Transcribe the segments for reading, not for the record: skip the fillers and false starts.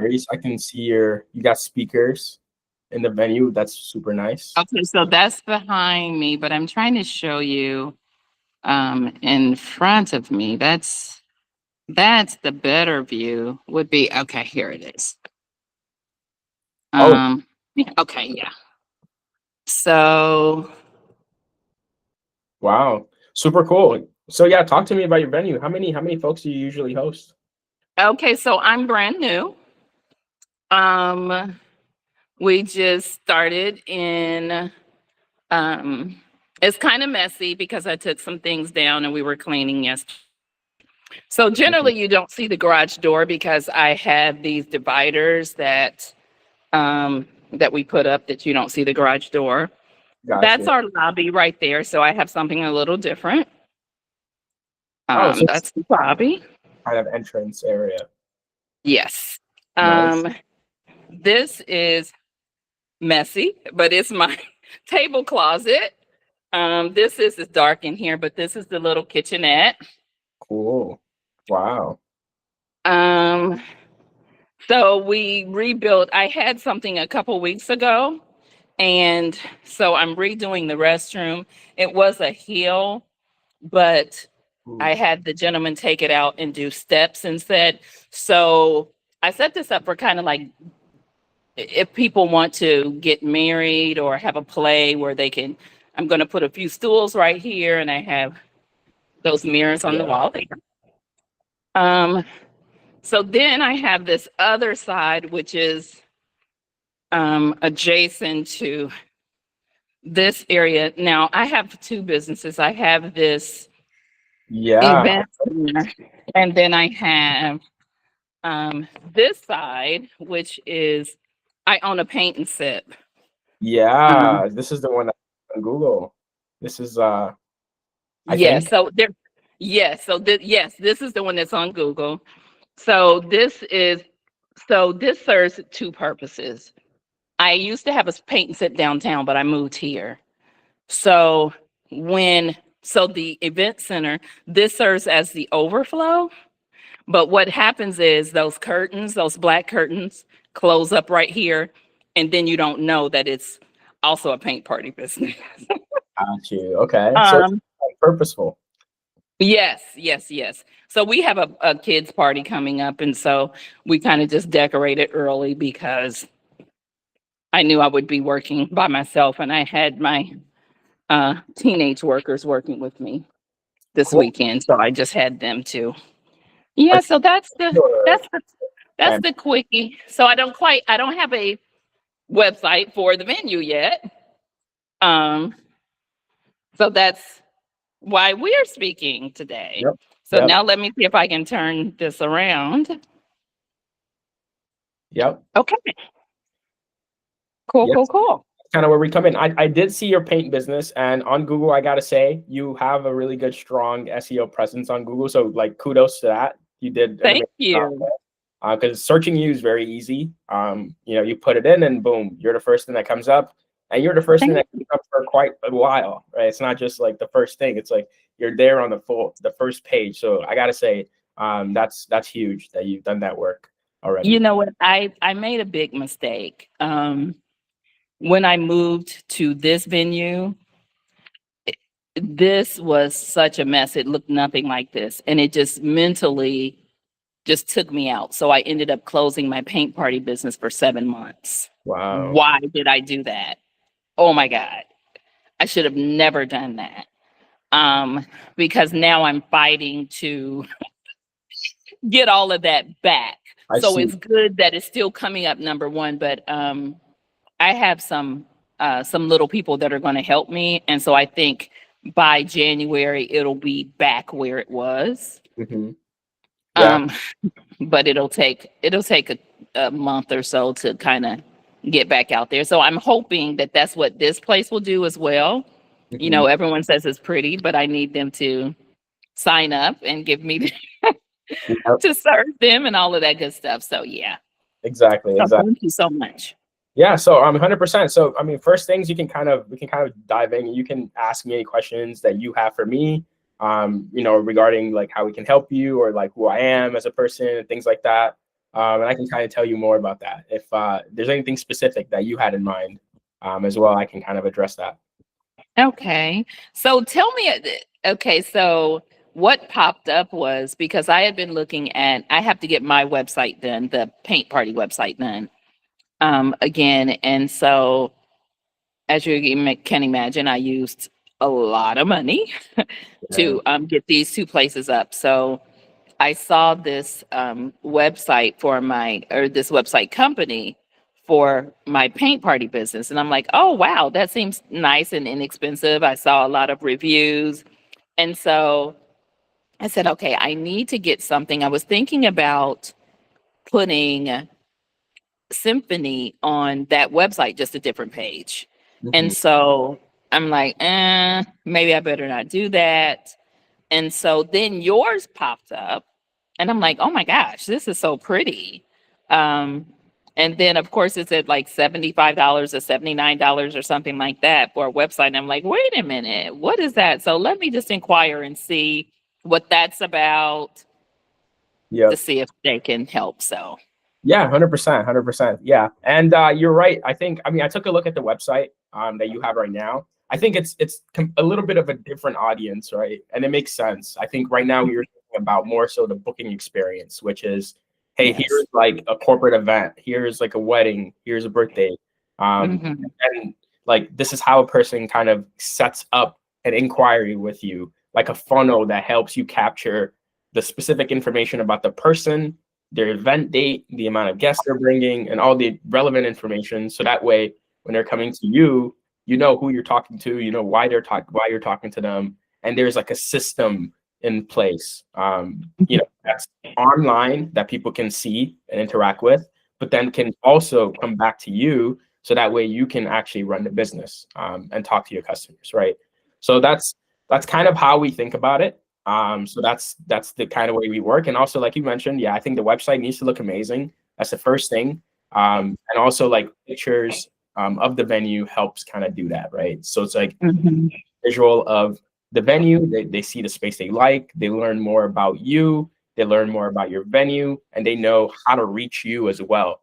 worries. I can see you got speakers in the venue. That's super nice. Okay, so that's behind me, but I'm trying to show you in front of me. That's the better view would be okay, here it is. Oh, Yeah, okay, yeah. So wow. Super cool. So yeah, talk to me about your venue. How many folks do you usually host? okay, so I'm brand new. Um we just started in it's kind of messy because I took some things down and we were cleaning yesterday. So Mhm. generally you don't see the garage door because I have these dividers that we put up that you don't see the garage door. Got That's you. our lobby right there. So I have something a little different. Oh, so it's That's the lobby. kind of entrance area. Yes. Nice. Um, this is messy, but it's my table closet. This is dark in here, but this is the little kitchenette. Cool. Wow. Um, so we rebuilt. I had something a couple weeks ago, and so I'm redoing the restroom. It was a hill, but I Ooh. had the gentleman take it out and do steps instead. So I set this up for kind of like if people want to get married or have a play where they can. I'm going to put a few stools right here, and I have those mirrors on the Yeah. wall there. Um, so then I have this other side, which is adjacent to this area. Now I have two businesses. I have this Yeah. event center, and then I have this side, which is I own a paint and sip. Um, Yeah. This is the one that's on Google. This is I yes, think. so there, yes, this is the one that's on Google. So this serves two purposes. I used to have a paint and sip downtown, but I moved here. So when so the event center, this serves as the overflow. But what happens is those curtains, those black curtains, close up right here, and then you don't know that it's also a paint party business. Got you. Okay. So it's um, like, purposeful. yes. So we have a kids party coming up, and so we kind of just decorated early because I knew I would be working by myself, and I had my teenage workers working with me this Cool. weekend, so I just had them too. Are Yeah, you so your that's the quickie. So I don't have a website for the venue yet. Um, so that's why we're speaking today. Yep. So Yep. now let me see if I can turn this around. Yep. Okay, cool, Yep. cool, cool. Kind of where we come in. I did see your paint business, and on Google, I gotta say, you have a really good, strong SEO presence on Google. So, like, kudos to that. You did an Thank amazing job you. there. Because searching you is very easy. You put it in, and boom, you're the first thing that comes up, and you're the first thing Thank that comes up for quite a while, right? It's not just like the first thing. It's like you're there on the first page. So I gotta say, that's huge that you've done that work you. already. Know what? I made a big mistake. When I moved to this venue, this was such a mess. It looked nothing like this, and it just mentally just took me out. So I ended up closing my paint party business for 7 months. Wow. Why did I do that? Oh my God. I should have never done that. Because now I'm fighting to get all of that back. I So see. it's good that it's still coming up number one, but I have some little people that are going to help me. And so I think by January it'll be back where it was. Hmm. Yeah. Um, but it'll take a month or so to kind of get back out there. So I'm hoping that that's what this place will do as well. Hmm. Everyone says it's pretty, but I need them to sign up and give me Yep. to serve them and all of that good stuff. So yeah. Exactly. So Exactly. thank you so much. Yeah, so 100%. So I mean, first things we can kind of dive in. You can ask me any questions that you have for me, regarding like how we can help you or like who I am as a person and things like that. And I can kind of tell you more about that. If there's anything specific that you had in mind as well, I can kind of address that. Okay. So tell me, okay, so what popped up was because I had been looking at, I have to get my website done, the paint party website done again. And so, as you can imagine, I used a lot of money Yeah. to get these two places up. So I saw this website for this website company for my paint party business. And I'm like, oh, wow, that seems nice and inexpensive. I saw a lot of reviews. And so I said, okay, I need to get something. I was thinking about putting Symphony on that website, just a different page. And Mhm. so I'm like, maybe I better not do that. And so then yours popped up, and I'm like, oh my gosh, this is so pretty. Um, and then of course it's at like $75 or $79 or something like that for a website. And I'm like, wait a minute, what is that? So let me just inquire and see what that's about Yeah. to see if they can help. So Yeah, 100%, 100%. Yeah. And you're right. I mean, I took a look at the website that you have right now. I think it's a little bit of a different audience, right? And it makes sense. I think right now you're thinking about more so the booking experience, which is, hey, yes. here's like a corporate event, here's like a wedding, here's a birthday. Hmm. And like this is how a person kind of sets up an inquiry with you, like a funnel that helps you capture the specific information about the person, their event date, the amount of guests they're bringing, and all the relevant information. So that way, when they're coming to you, you know who you're talking to, you know why you're talking to them, and there's like a system in place. That's online that people can see and interact with, but then can also come back to you, so that way you can actually run the business and talk to your customers, right? So that's kind of how we think about it. So that's the kind of way we work. And also, like you mentioned, yeah, I think the website needs to look amazing. That's the first thing. And also like pictures of the venue helps kind of do that, right? So it's like Hmm. visual of the venue, they see the space they like, they learn more about you, they learn more about your venue, and they know how to reach you as well.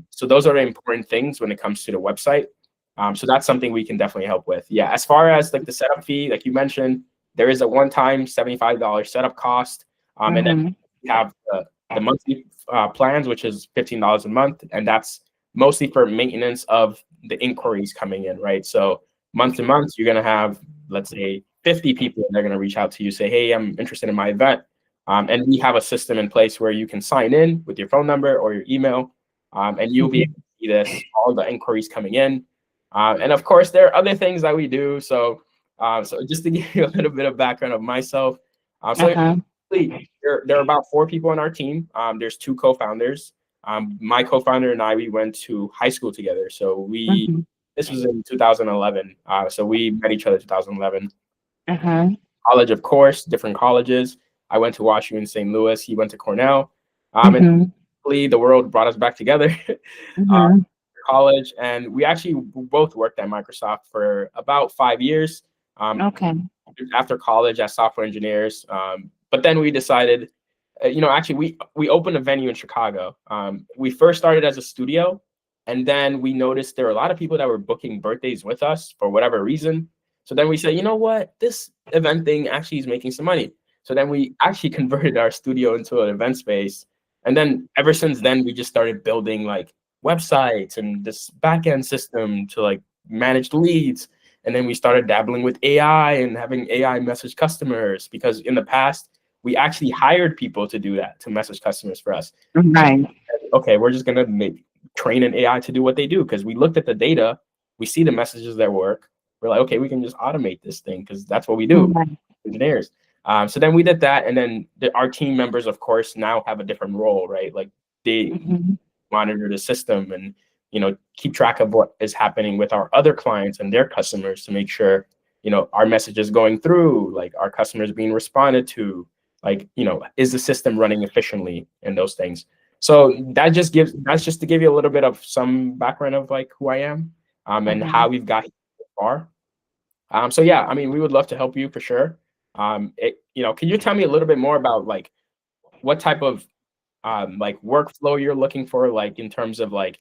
So those are the important things when it comes to the website. So that's something we can definitely help with. Yeah, as far as like the setup fee, like you mentioned, there is a one-time $75 setup cost. And then Hmm. we have the monthly plans, which is $15 a month. And that's mostly for maintenance of the inquiries coming in, right? So month to month, you're going to have, let's say, 50 people, and they're going to reach out to you, say, hey, I'm interested in my event. And we have a system in place where you can sign in with your phone number or your email, and you'll be able to see this, all the inquiries coming in. And of course, there are other things that we do. So just to give you a little bit of background of myself, so Uh-huh. there are about 4 people on our team. There's 2 co-founders. My co-founder and I, we went to high school together. Hmm. This was in 2011. So we met each other in 2011. Uh-huh. College, of course, different colleges. I went to Washington, St. Louis. He went to Cornell. And Hmm. hopefully the world brought us back together. uh, Hmm. College, and we actually both worked at Microsoft for about 5 years. Okay. After college as software engineers, but then we decided, actually we opened a venue in Chicago. We first started as a studio, and then we noticed there were a lot of people that were booking birthdays with us for whatever reason. So then we said, you know what, this event thing actually is making some money. So then we actually converted our studio into an event space, and then ever since then we just started building like websites and this backend system to like manage leads. And then we started dabbling with AI and having AI message customers, because in the past we actually hired people to do that, to message customers for us. Right. Okay, we're just gonna train an AI to do what they do, because we looked at the data, we see the messages that work. We're like, okay, we can just automate this thing, because that's what we do, Right. engineers. So then we did that, and then our team members, of course, now have a different role, right? Like they Hmm. monitor the system and keep track of what is happening with our other clients and their customers, to make sure our message is going through, like our customers being responded to, like is the system running efficiently, and those things. So that's just to give you a little bit of some background of like who I am, and Hmm. how we've got here so far. So yeah, I mean, we would love to help you for sure. Can you tell me a little bit more about like what type of like workflow you're looking for, like in terms of like,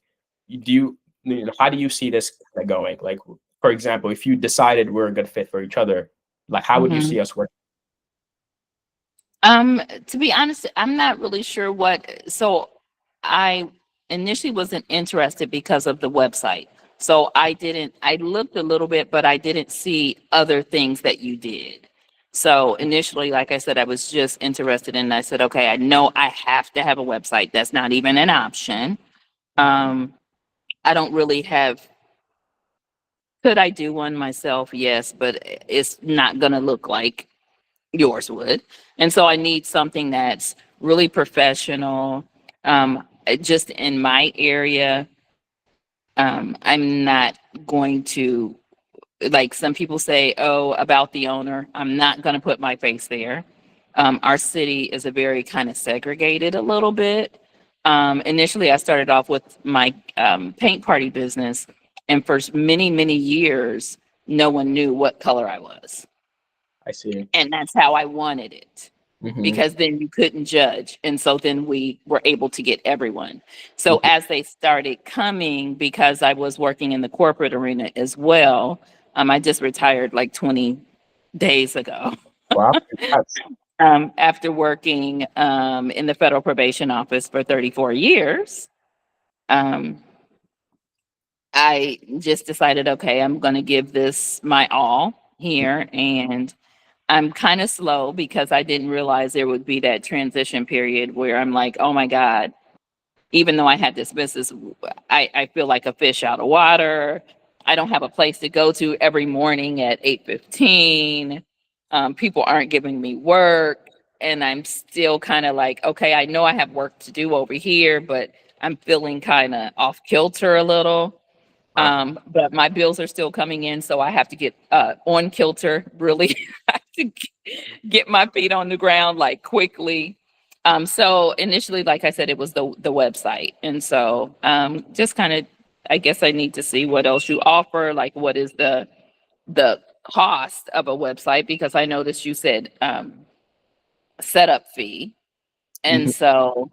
how do you see this kinda going? Like, for example, if you decided we're a good fit for each other, like how would you Mhm. see us work? To be honest, I'm not really sure so I initially wasn't interested because of the website. So I looked a little bit, but I didn't see other things that you did. So initially, like I said, I was just interested and I said, okay, I know I have to have a website. That's not even an option. Um, I don't really have, could I do one myself? Yes, but it's not going to look like yours would. And so I need something that's really professional. Just in my area, I'm not going to, like some people say, oh, about the owner. I'm not going to put my face there. Our city is a very kind of segregated a little bit. Initially, I started off with my paint party business, and for many, many years, no one knew what color I was. I see. And that's how I wanted it, Hmm. because then you couldn't judge. And so then we were able to get everyone. So as they started coming, because I was working in the corporate arena as well, I just retired like 20 days ago. Wow, congrats. After working in the federal probation office for 34 years, um, I just decided, okay, I'm going to give this my all here. And I'm kind of slow because I didn't realize there would be that transition period where I'm like, oh my God, even though I had this business, I feel like a fish out of water. I don't have a place to go to every morning at 8:15. People aren't giving me work. And I'm still kind of like, okay, I know I have work to do over here, but I'm feeling kind of off kilter a little. Wow. But my bills are still coming in, so I have to get on kilter, really have to get my feet on the ground like quickly. So initially, like I said, it was the website. And so just kind of, I guess I need to see what else you offer, like what is the cost of a website, because I noticed you said setup fee. And Mhm. so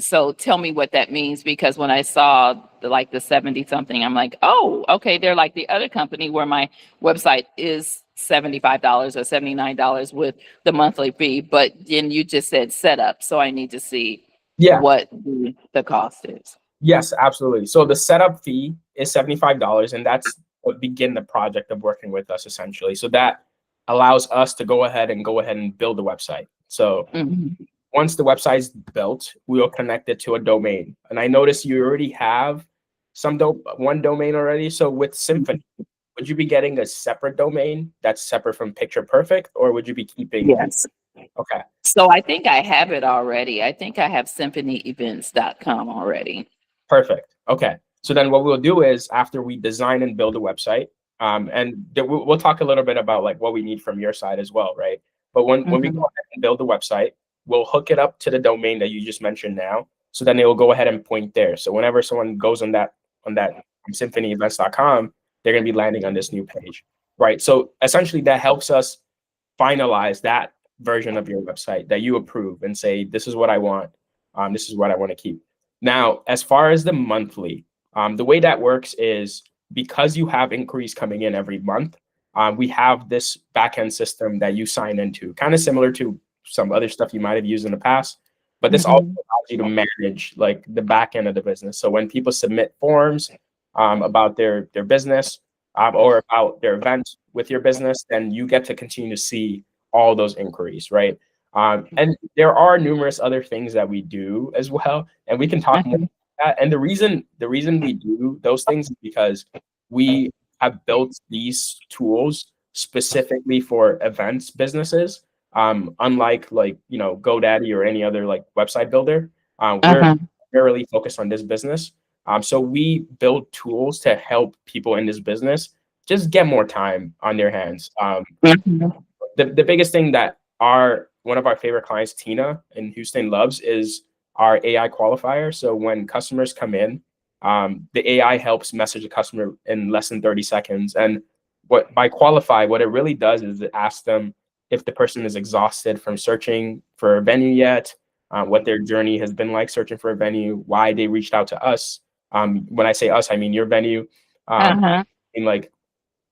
so tell me what that means, because when I saw like the 70 something, I'm like, oh, okay, they're like the other company where my website is $75 or $79 with the monthly fee, but then you just said setup, so I need to see Yeah. what the cost is. Yes, absolutely. So the setup fee is $75, and that's what begin the project of working with us essentially. So that allows us to go ahead and build the website. So Mhm. once the website's built, we will connect it to a domain. And I noticed you already have one domain already. So with Symphony, would you be getting a separate domain that's separate from Picture Perfect, or would you be keeping? Yes. Okay. So I think I have it already. I think I have symphonyevents.com already. Perfect. Okay. So then what we'll do is after we design and build a website, and we'll talk a little bit about like what we need from your side as well, right? But when we go Mhm. ahead and build the website, we'll hook it up to the domain that you just mentioned now. So then it will go ahead and point there. So whenever someone goes on that symphonyevents.com, they're going to be landing on this new page, right? So essentially that helps us finalize that version of your website that you approve and say, this is what I want. This is what I want to keep. Now, as far as the monthly, the way that works is because you have inquiries coming in every month, we have this backend system that you sign into, kind of similar to some other stuff you might have used in the past. But this also Mhm. allows you to manage like the back end of the business. So when people submit forms about their business or about their event with your business, then you get to continue to see all those inquiries, right? And there are numerous other things that we do as well, and we can talk more Mhm. about that. And the reason we do those things is because we have built these tools specifically for events businesses. Unlike like GoDaddy or any other like website builder, we're Uh-huh. primarily focused on this business. So we build tools to help people in this business just get more time on their hands. Mhm. The biggest thing that our one of our favorite clients, Tina in Houston, loves is our AI qualifier. So when customers come in, the AI helps message the customer in less than 30 seconds. And what it really does is it asks them if the person is exhausted from searching for a venue yet, what their journey has been like searching for a venue, why they reached out to us. When I say us, I mean your venue. Uh-huh. And like,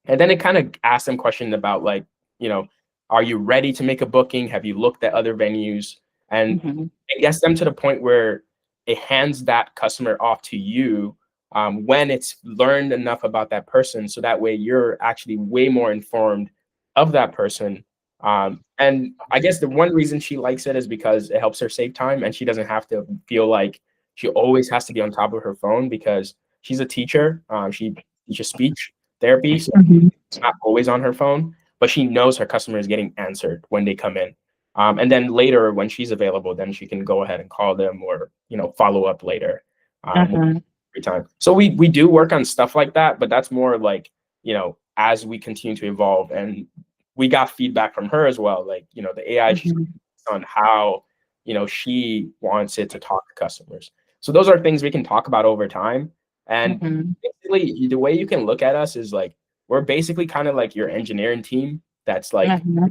and then it kind of asks them questions about like, you know, are you ready to make a booking? Have you looked at other venues? And Mm-hmm. it gets them to the point where it hands that customer off to you when it's learned enough about that person. So that way you're actually way more informed of that person. And I guess the one reason she likes it is because it helps her save time and she doesn't have to feel like she always has to be on top of her phone because she's a teacher. She teaches speech therapy. So Mm-hmm. not always on her phone, but she knows her customer is getting answered when they come in. And then later when she's available, then she can go ahead and call them or, you know, follow up later. Uh-huh. Every time. So we do work on stuff like that, but that's more like, you know, as we continue to evolve and we got feedback from her as well. Like, you know, the AI she's Mm-hmm. on how, you know, she wants it to talk to customers. So those are things we can talk about over time. And Mm-hmm. basically the way you can look at us is like, we're basically kind of like your engineering team that's like, Uh-huh.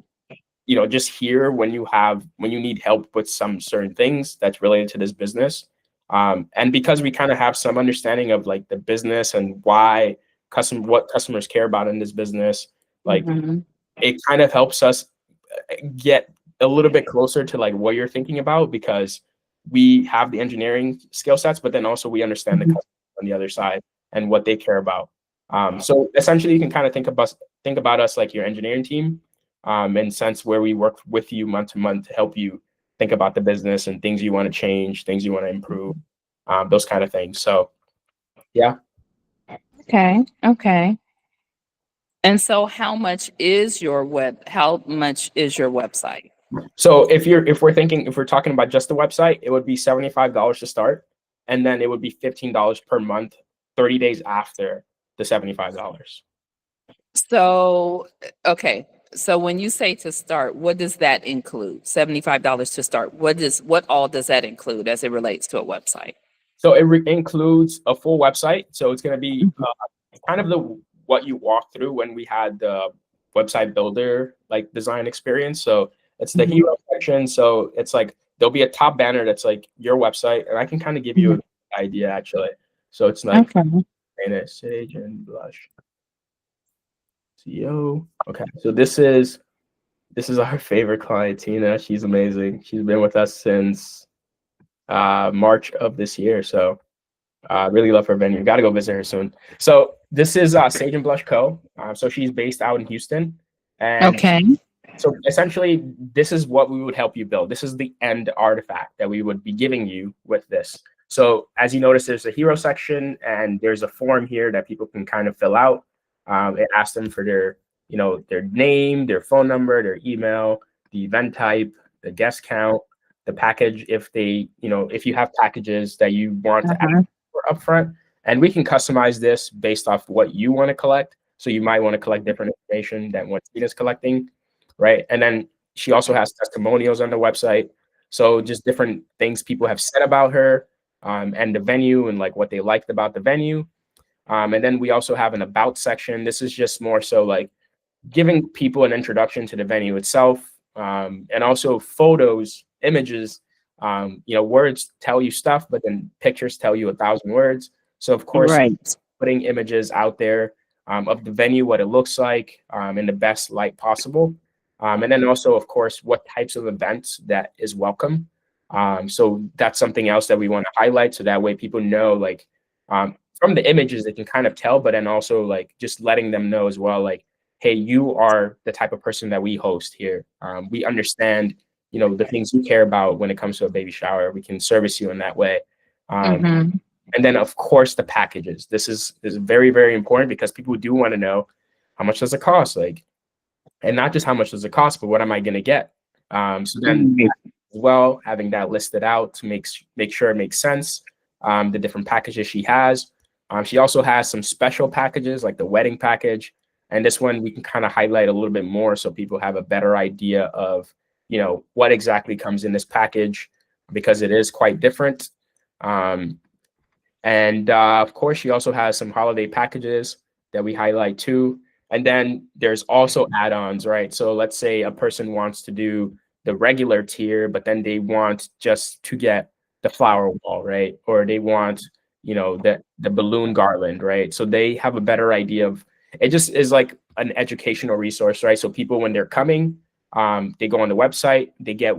you know, just here when you need help with some certain things that's related to this business. And because we kind of have some understanding of like the business and why what customers care about in this business, like Mm-hmm. it kind of helps us get a little bit closer to like what you're thinking about because we have the engineering skill sets, but then also we understand the Mm-hmm. customer on the other side and what they care about. So essentially, you can kind of think about us like your engineering team, in sense where we work with you month to month to help you think about the business and things you want to change, things you want to improve, those kind of things. So yeah. Okay. Okay. And so how much is your website? So if we're talking about just the website, it would be $75 to start, and then it would be $15 per month, 30 days after the $75. So, okay. So when you say to start, what does that include? $75 to start. What all does that include as it relates to a website? So it includes a full website. So it's going to be kind of the what you walked through when we had the website builder like design experience. So it's the Mhm. hero section. So it's like there'll be a top banner that's like your website, and I can kind of give you Mhm. an idea actually. So it's like Okay. Sage and Blush CEO. Okay, so this is our favorite client, Tina. She's amazing. She's been with us since March of this year. So really love her venue. Got to go visit her soon. So this is Sage and Blush Co. So she's based out in Houston, and Okay. so essentially, this is what we would help you build. This is the end artifact that we would be giving you with this. So as you notice, there's a hero section, and there's a form here that people can kind of fill out. It asks them for their, you know, their name, their phone number, their email, the event type, the guest count, the package. If they, you know, if you have packages that you want to add Uh-huh. upfront, and we can customize this based off what you want to collect. So you might want to collect different information than what Tina's collecting, right? And then she also has testimonials on the website. So just different things people have said about her, and the venue and like what they liked about the venue. And then we also have an about section. This is just more so like giving people an introduction to the venue itself, and also photos, images. You know, words tell you stuff, but then pictures tell you 1,000 words. So of course, Right. putting images out there of the venue, what it looks like in the best light possible. And then also, of course, what types of events that is welcome. So that's something else that we want to highlight. So that way people know, like, from the images, they can kind of tell, but then also like just letting them know as well, like, hey, you are the type of person that we host here. We understand, you know, the things you care about when it comes to a baby shower. We can service you in that way. Um, Mm-hmm. and then, of course, the packages. This is very, very important because people do want to know how much does it cost, like, and not just how much does it cost, but what am I going to get? So then, as well, having that listed out to make sure it makes sense. The different packages she has. She also has some special packages like the wedding package, and this one we can kind of highlight a little bit more so people have a better idea of, you know, what exactly comes in this package because it is quite different. Um, and of course, she also has some holiday packages that we highlight too. And then there's also add-ons, right? So let's say a person wants to do the regular tier, but then they want just to get the flower wall, right? Or they want, you know, the balloon garland, right? So they have a better idea of it. Just is like an educational resource, right? So people, when they're coming, they go on the website, they get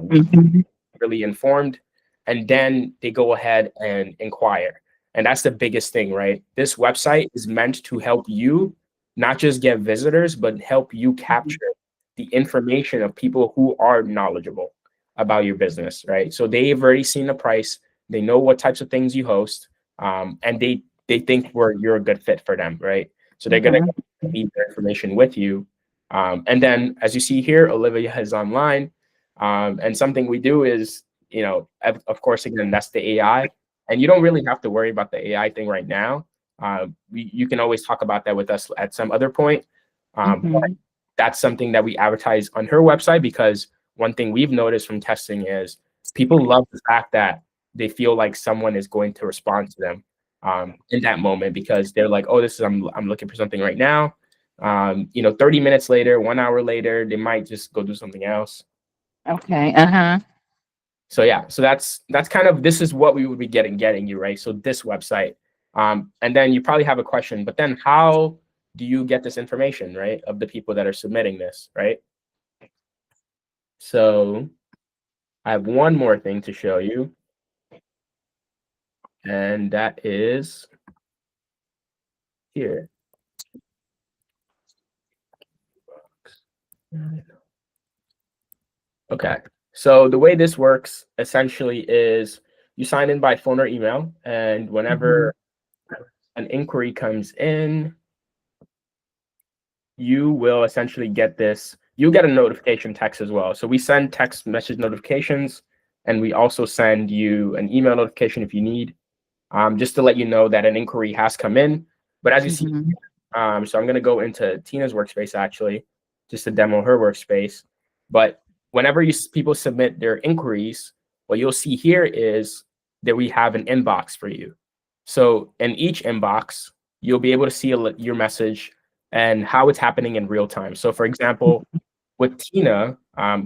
really informed, and then they go ahead and inquire. And that's the biggest thing, right? This website is meant to help you not just get visitors, but help you capture the information of people who are knowledgeable about your business, right? So they've already seen the price, they know what types of things you host, and they think you're a good fit for them, right? So they're gonna leave their information with you. And then, as you see here, Olivia is online. And something we do is, you know, of course, again, that's the AI. And you don't really have to worry about the AI thing right now. You can always talk about that with us at some other point. But that's something that we advertise on her website, because one thing we've noticed from testing is people love the fact that they feel like someone is going to respond to them in that moment, because they're like, oh, I'm looking for something right now. You know, 30 minutes later, 1 hour later, they might just go do something else. Okay. So yeah, so that's kind of, this is what we would be getting you, right? So this website. And then you probably have a question, but then how do you get this information, right, of the people that are submitting this, right? So I have one more thing to show you, and that is here. Okay, so the way this works essentially is you sign in by phone or email, and whenever an inquiry comes in, you will essentially get this. You get a notification text as well. So we send text message notifications, and we also send you an email notification if you need, just to let you know that an inquiry has come in. But as you see, so I'm going to go into Tina's workspace actually, just to demo her workspace. But whenever people submit their inquiries, what you'll see here is that we have an inbox for you. So in each inbox, you'll be able to see your message and how it's happening in real time. So for example, with Tina,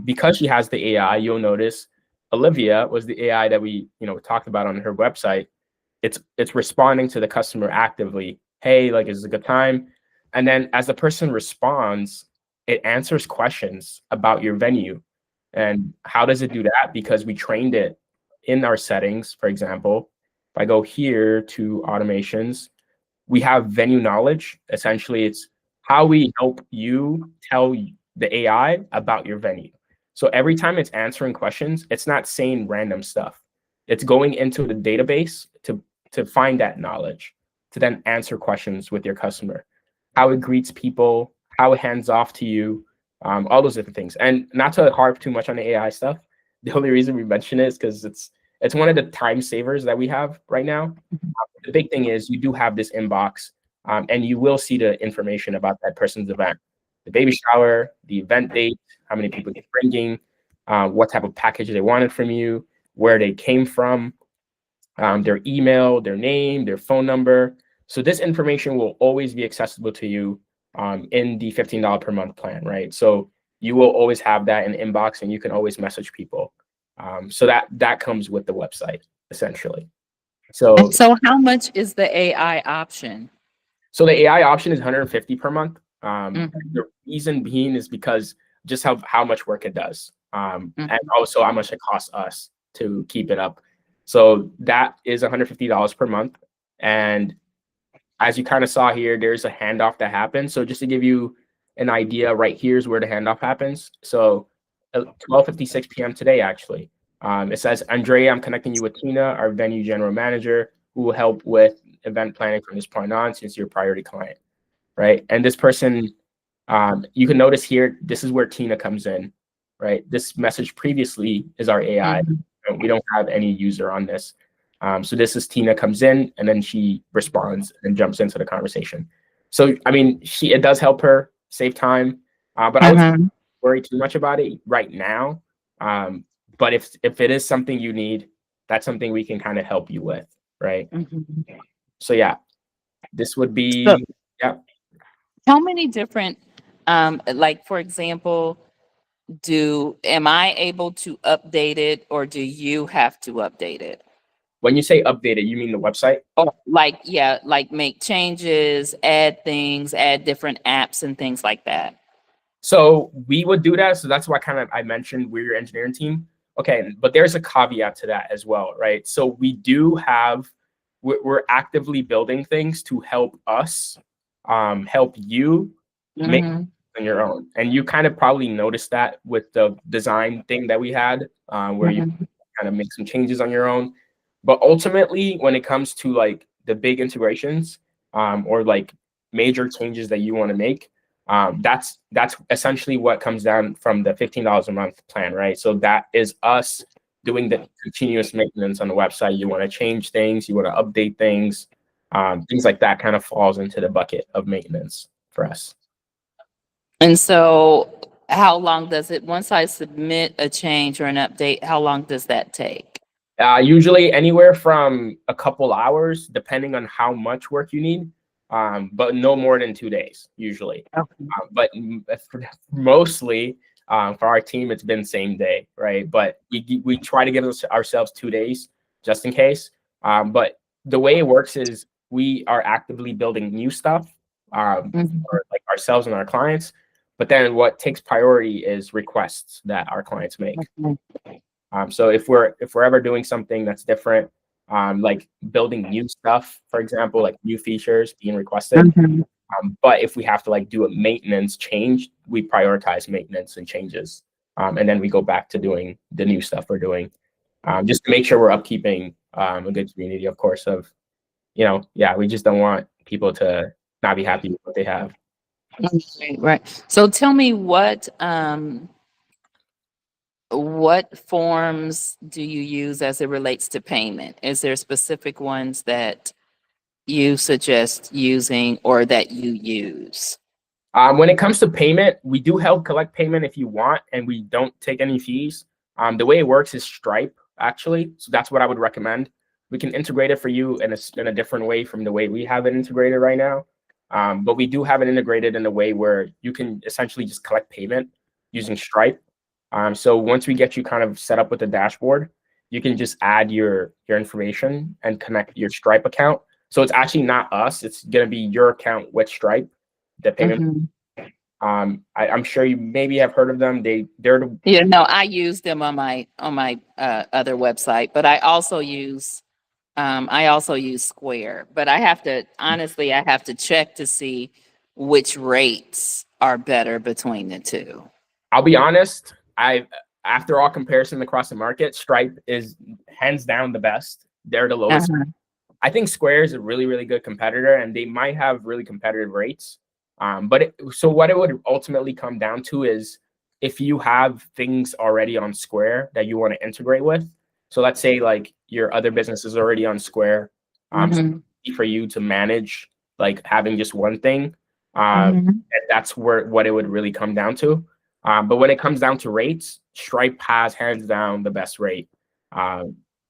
because she has the AI, you'll notice Olivia was the AI that we, you know, talked about on her website. It's responding to the customer actively. Hey, like, is it a good time? And then as the person responds, it answers questions about your venue. And how does it do that? Because we trained it in our settings. For example, if I go here to automations, we have venue knowledge. Essentially, it's how we help you tell the AI about your venue. So every time it's answering questions, it's not saying random stuff. It's going into the database to find that knowledge, to then answer questions with your customer, how it greets people, how it hands off to you, all those different things. And not to harp too much on the AI stuff, the only reason we mention it is because it's one of the time savers that we have right now. The big thing is you do have this inbox, and you will see the information about that person's event, the baby shower, the event date, how many people they're bringing, what type of package they wanted from you, where they came from, their email, their name, their phone number. So this information will always be accessible to you in the $15 per month plan, right? So you will always have that in the inbox, and you can always message people. So that comes with the website, essentially. So How much is the AI option? So the AI option is 150 per month. The reason being is because just how much work it does, and also how much it costs us to keep it up. So that is $150 per month. And as you kind of saw here, there's a handoff that happens. So just to give you an idea, right here's where the handoff happens. So 12:56 p.m. today, actually, it says, Andrea, I'm connecting you with Tina, our venue general manager, who will help with event planning from this point on, since you're a priority client, right? And this person, you can notice here, this is where Tina comes in, right? This message previously is our AI. We don't have any user on this. So this is Tina comes in, and then she responds and jumps into the conversation. So, I mean, it does help her save time, but I wouldn't worry too much about it right now. But if it is something you need, that's something we can kind of help you with, right? So yeah, this would be, yeah. How many different, like for example, am I able to update it, or do you have to update it? When you say update it, you mean the website? Oh, like, yeah, like make changes, add things, add different apps and things like that. So we would do that. So that's why kind of I mentioned we're your engineering team. Okay, but there's a caveat to that as well, right? So we do have, we're actively building things to help us, help you make Mm-hmm. on your own. And you kind of probably noticed that with the design thing that we had, where you Mm-hmm. kind of make some changes on your own. But ultimately, when it comes to like the big integrations, or like major changes that you want to make, that's essentially what comes down from the $15 a month plan, right? So that is us doing the continuous maintenance on the website. You want to change things, you want to update things, things like that kind of falls into the bucket of maintenance for us. And so how long does it, once I submit a change or an update, how long does that take? Usually anywhere from a couple hours, depending on how much work you need, but no more than 2 days usually. Okay. But mostly for our team, it's been same day, right? But we try to give ourselves 2 days just in case. But the way it works is we are actively building new stuff Mhm. for like ourselves and our clients. But then what takes priority is requests that our clients make. So if we're ever doing something that's different, like building new stuff, for example, like new features being requested. Mhm. But if we have to like do a maintenance change, we prioritize maintenance and changes. And then we go back to doing the new stuff we're doing, just to make sure we're upkeeping a good community, of course, of, yeah, we just don't want people to not be happy with what they have. Right, right. So tell me what forms do you use as it relates to payment? Is there specific ones that you suggest using or that you use? When it comes to payment, we do help collect payment if you want, and we don't take any fees. The way it works is Stripe, actually. So that's what I would recommend. We can integrate it for you in a different way from the way we have it integrated right now. But we do have it integrated in a way where you can essentially just collect payment using Stripe. So once we get you kind of set up with the dashboard, you can just add your information and connect your Stripe account. So it's actually not us. It's going to be your account with Stripe, the payment. Mhm. I'm sure you maybe have heard of them. They're the, Yeah, no, I use them on my other website, but I also use Square. But I have to honestly, I have to check to see which rates are better between the two. I'll be honest, after all comparison across the market, Stripe is hands down the best. They're the lowest. Uh-huh. I think Square is a really, really good competitor, and they might have really competitive rates. So what it would ultimately come down to is if you have things already on Square that you want to integrate with. So let's say like your other business is already on Square, so Mhm. for you to manage like having just one thing, Mhm. that's what it would really come down to. But when it comes down to rates, Stripe has hands down the best rate,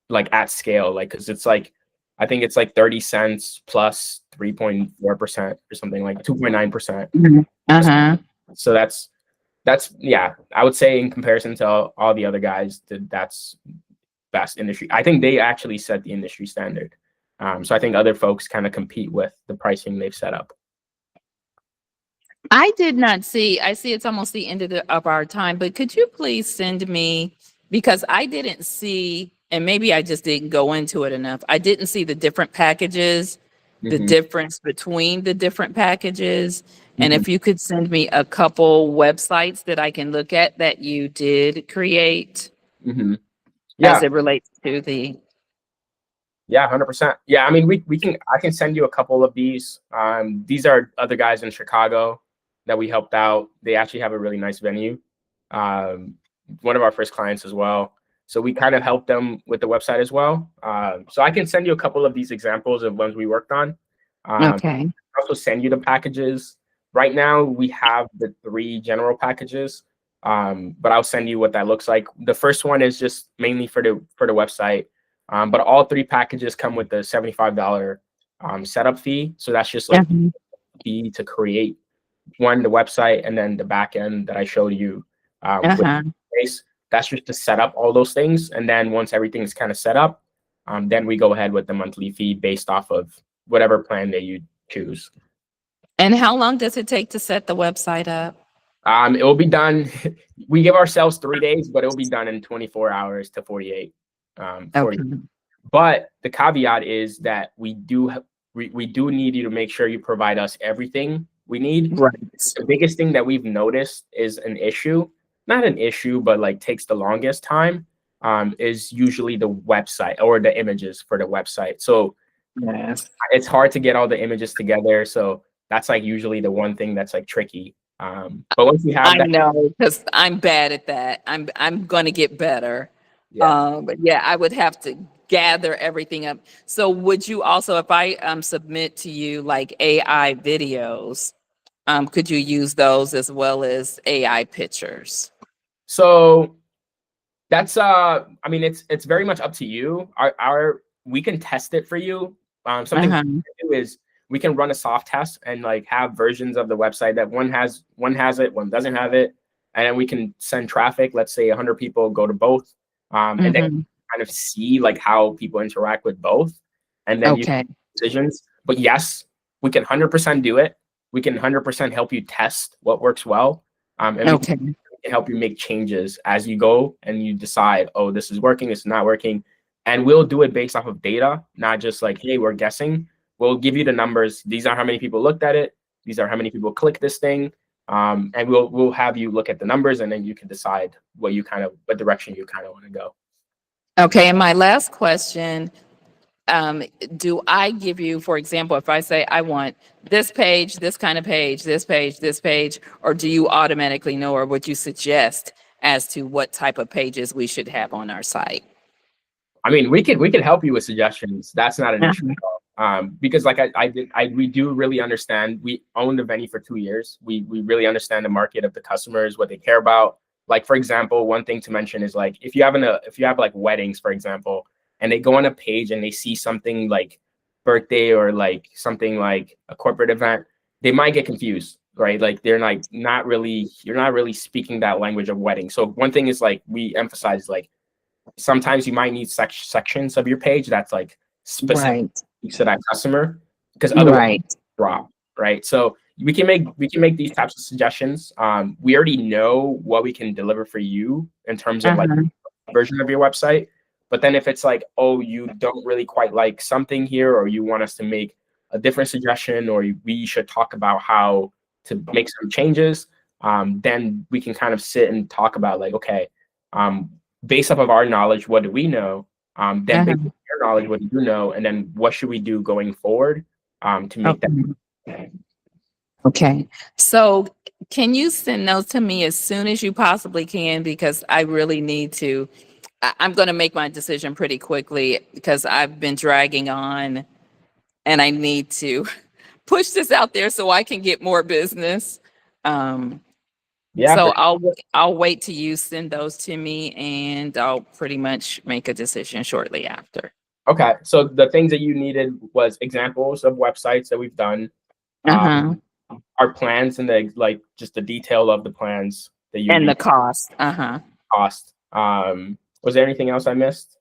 like at scale, like because it's like I think it's like 30 cents plus 3.4% or something like 2.9%. Mhm. Uh-huh. So yeah, I would say in comparison to all the other guys, that's best industry. I think they actually set the industry standard. So I think other folks kind of compete with the pricing they've set up. I did not see. I see it's almost the end of our time, but could you please send me, because I didn't see, and maybe I just didn't go into it enough. I didn't see the different packages, the Mhm, difference between the different packages. And mhm, if you could send me a couple websites that I can look at that you did create mhm. as Yeah, it relates to the. yeah, 100%. Yeah, I mean, I can send you a couple of these. These are other guys in Chicago that we helped out. They actually have a really nice venue. Um, One of our first clients as well. So we kind of helped them with the website as well. So I can send you a couple of these examples of ones we worked on. Okay. Also send you the packages. Right now we have the 3 general packages, but I'll send you what that looks like. The first one is just mainly for the website, but all 3 packages come with the $75 setup fee. So that's just like Mhm. fee to create the website, and then the back end that I showed you With Uh-huh. base. That's just to set up all those things. And then once everything's kind of set up, then we go ahead with the monthly fee based off of whatever plan that you choose. And how long does it take to set the website up? It will be done. We give ourselves 3 days, but it will be done in 24 hours to 48. Okay. But the caveat is that we do need you to make sure you provide us everything we need. Right. The biggest thing that we've noticed is an issue, not an issue, but like takes the longest time, is usually the website or the images for the website. So Yes. it's hard to get all the images together. So that's like usually the one thing that's like tricky. But once we have I that, know, because I'm bad at that. I'm gonna get better. yeah. But yeah, I would have to gather everything up. So would you also, if I submit to you like AI videos, could you use those as well as AI pictures? So that's I mean it's very much up to you. Our we can test it for you. Something we Uh-huh. can do is we can run a soft test and like have versions of the website that one has it, one doesn't have it, and then we can send traffic. Let's say 100 people go to both, and then Mhm. kind of see like how people interact with both, and then you Okay. make decisions. But yes, we can 100% do it. We can 100% help you test what works well, and we Okay. can help you make changes as you go and you decide, oh, this is working, this is not working. And we'll do it based off of data, not just like, hey, we're guessing. We'll give you the numbers. These are how many people looked at it. These are how many people click this thing. And we'll have you look at the numbers, and then you can decide what direction you kind of want to go. Okay. And my last question, do I give you, for example, if I say I want this page, this kind of page, this page, or do you automatically know, or would you suggest as to what type of pages we should have on our site? I mean, we could help you with suggestions. That's not an issue Uh-huh. at all. Because like we do really understand. We owned the venue for 2 years. We really understand the market of the customers, what they care about. Like for example, one thing to mention is like if you have like weddings, for example, and they go on a page and they see something like birthday or like something like a corporate event, they might get confused, right? Like they're like you're not really speaking that language of wedding. So one thing is like we emphasize like sometimes you might need sections of your page that's like specific Right. to that customer because otherwise Right. drop, right? So we can make these types of suggestions. We already know what we can deliver for you in terms of like Uh-huh. version of your website. But then if it's like, oh, you don't really quite like something here, or you want us to make a different suggestion, or we should talk about how to make some changes, then we can kind of sit and talk about like, okay, um, based off of our knowledge, what do we know? Then based Uh-huh. on your knowledge, what do you know? And then what should we do going forward to make that? Okay. Okay. So can you send those to me as soon as you possibly can? Because I really need to, I'm going to make my decision pretty quickly because I've been dragging on and I need to push this out there so I can get more business. Um, Yeah, so for I'll wait till you send those to me and I'll pretty much make a decision shortly after. okay. So the things that you needed was examples of websites that we've done, uh, Uh-huh. our plans, and the like just the detail of the plans that you And need the cost. Uh-huh. cost. Was there anything else I missed?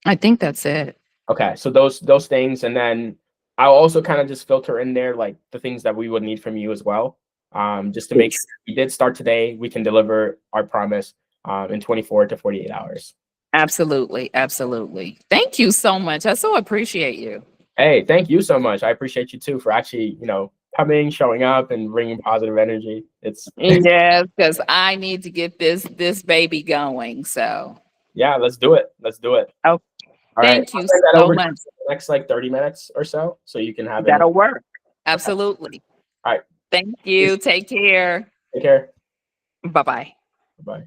I think that's it. Okay, so those things, and then I'll also kind of just filter in there like the things that we would need from you as well. Just to make sure Yes. we did start today, we can deliver our promise in 24 to 48 hours. Absolutely. Absolutely. Thank you so much. I so appreciate you. Hey, thank you so much. I appreciate you too for actually, coming, showing up, and bringing positive energy. It's Yes, because I need to get this baby going. So, yeah, let's do it. Let's do it. oh, All right, thank I'll you send that so over to you much. in the next like 30 minutes or so you can have it. That'll work. Okay. Absolutely. All right. Thank you. Take care. Take care. Bye bye. Bye.